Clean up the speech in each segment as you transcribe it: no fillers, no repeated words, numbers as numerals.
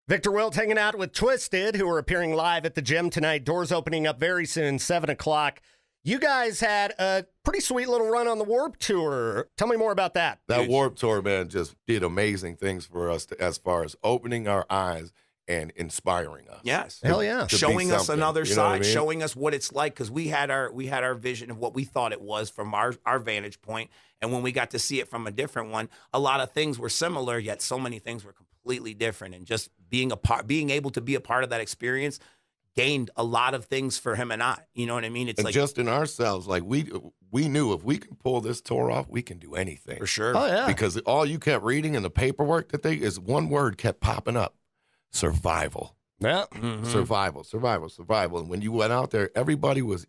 Victor Wilt hanging out with Twiztid, who are appearing live at the gym tonight. Doors opening up very soon, 7 o'clock. You guys had a pretty sweet little run on the Warped Tour. Tell me more about that. That Warped Tour, man, just did amazing things for us as far as opening our eyes and inspiring us. Yes. Hell yeah. Showing us another you know what I side, mean? showing us what it's like, because we had our vision of what we thought it was from our vantage point. And when we got to see it from a different one, a lot of things were similar, yet so many things were completely different. And just being able to be a part of that experience gained a lot of things for him and I. You know what I mean? It's and like just in ourselves, like we knew if we can pull this tour off, we can do anything. for sure. Oh, yeah. Because all you kept reading in the paperwork is one word kept popping up: survival. Yeah. Survival, survival, survival. And when you went out there, everybody was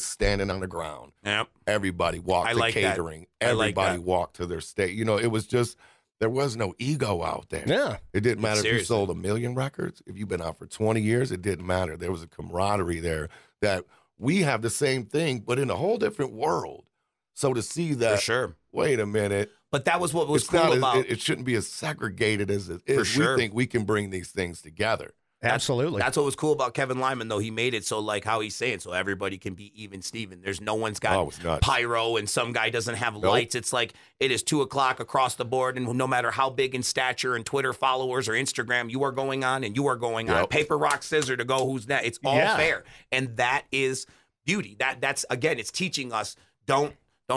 standing on the ground. Yep. Everybody walked I to like that. catering. I like Everybody that. walked to their state. You know, it was just, there was no ego out there. Yeah. It didn't matter if you Seriously. sold 1 million records. If you've been out for 20 years, it didn't matter. There was a camaraderie there that we have the same thing, but in a whole different world. So to see that, For sure. wait a minute. But that was what was It's cool not about it shouldn't be as segregated as it is. For sure. We think we can bring these things together. Absolutely. That's what was cool about Kevin Lyman, though. He made it so, like how he's saying, so everybody can be even Steven. There's no one's got Oh, it's nuts. pyro and some guy doesn't have lights. It's like it is 2 o'clock across the board, and no matter how big in stature and Twitter followers or Instagram you are going on, and you are going on. Yep. Paper, rock, scissors to go who's next. It's all fair. And that is beauty. That's again, it's teaching us don't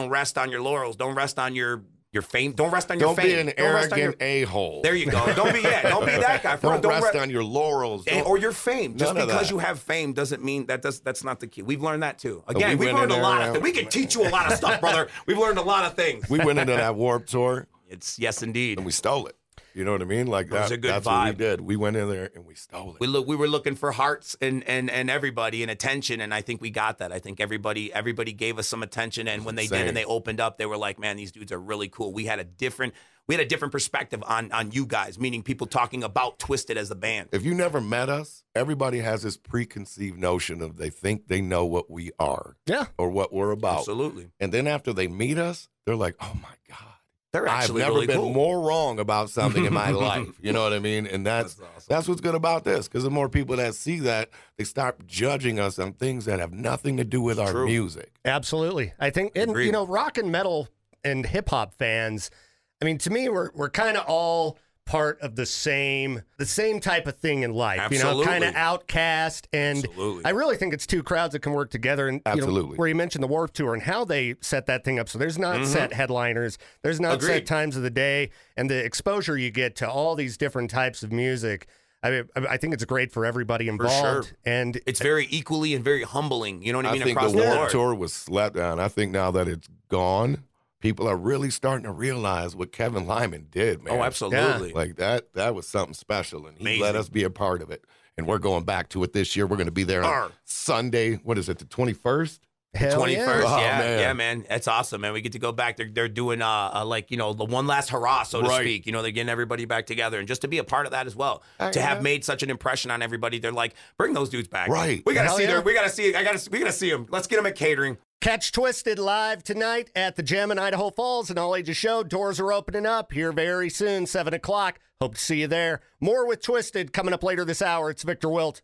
rest on your laurels. Don't rest on your fame. Don't rest on your Don't fame. be an Don't rest on arrogant a-hole. There you go. Don't be that guy. Don't rest on your laurels. Or your fame. Just None of because that. you have fame doesn't mean that's not the key. We've learned that too. Again, we we've went learned in a lot there of and- things. We can teach you a lot of stuff, brother. We've learned a lot of things. We went into that Warped Tour It's yes, indeed. and we stole it. You know what I mean? Like was a good that's what we vibe. did. We went in there and we stole it. We were looking for hearts and everybody and attention, and I think we got that. I think everybody gave us some attention, and when they did and they opened up, they were like, man, these dudes are really cool. We had a different perspective on you guys, meaning people talking about Twiztid as a band. If you never met us, everybody has this preconceived notion of they think they know what we are. Yeah. Or what we're about. Absolutely. And then after they meet us, they're like, oh my God. They're I've actually never really been cool. more wrong about something in my life. You know what I mean? And that's awesome. what's good about this. Because the more people that see that, they start judging us on things that have nothing to do with our True. music. Absolutely. I think, and Agreed. you know, rock and metal and hip hop fans, I mean, to me, we're kind of all part of the same type of thing in life. You know, Absolutely. kind of outcast. And Absolutely. I really think it's two crowds that can work together. And you know, Absolutely. where you mentioned the Warped Tour and how they set that thing up. So there's not set headliners, there's not set Agreed. times of the day, and the exposure you get to all these different types of music. I think it's great for everybody involved. sure. And It's very equally and very humbling. You know what I mean? think Across the the Warped board. Tour was slept on. I think now that it's gone, people are really starting to realize what Kevin Lyman did, man. Oh, absolutely. Like that was something special, and he Amazing. let us be a part of it. And we're going back to it this year. We're going to be there on Arr. Sunday. What is it, the 21st? hell 21st, yeah. Oh, yeah, man. yeah, man, that's awesome, man. We get to go back. They're doing like you know the one last hurrah, so to Right. speak. You know, they're getting everybody back together, and just to be a part of that as well, Heck to have yeah. made such an impression on everybody. They're like, bring those dudes back. Right. We gotta Hell see yeah. we gotta see. We gotta see them. Let's get them at catering. Catch Twiztid live tonight at the Gem in Idaho Falls, an all-ages show. Doors are opening up here very soon, 7 o'clock. Hope to see you there. More with Twiztid coming up later this hour. It's Victor Wilt.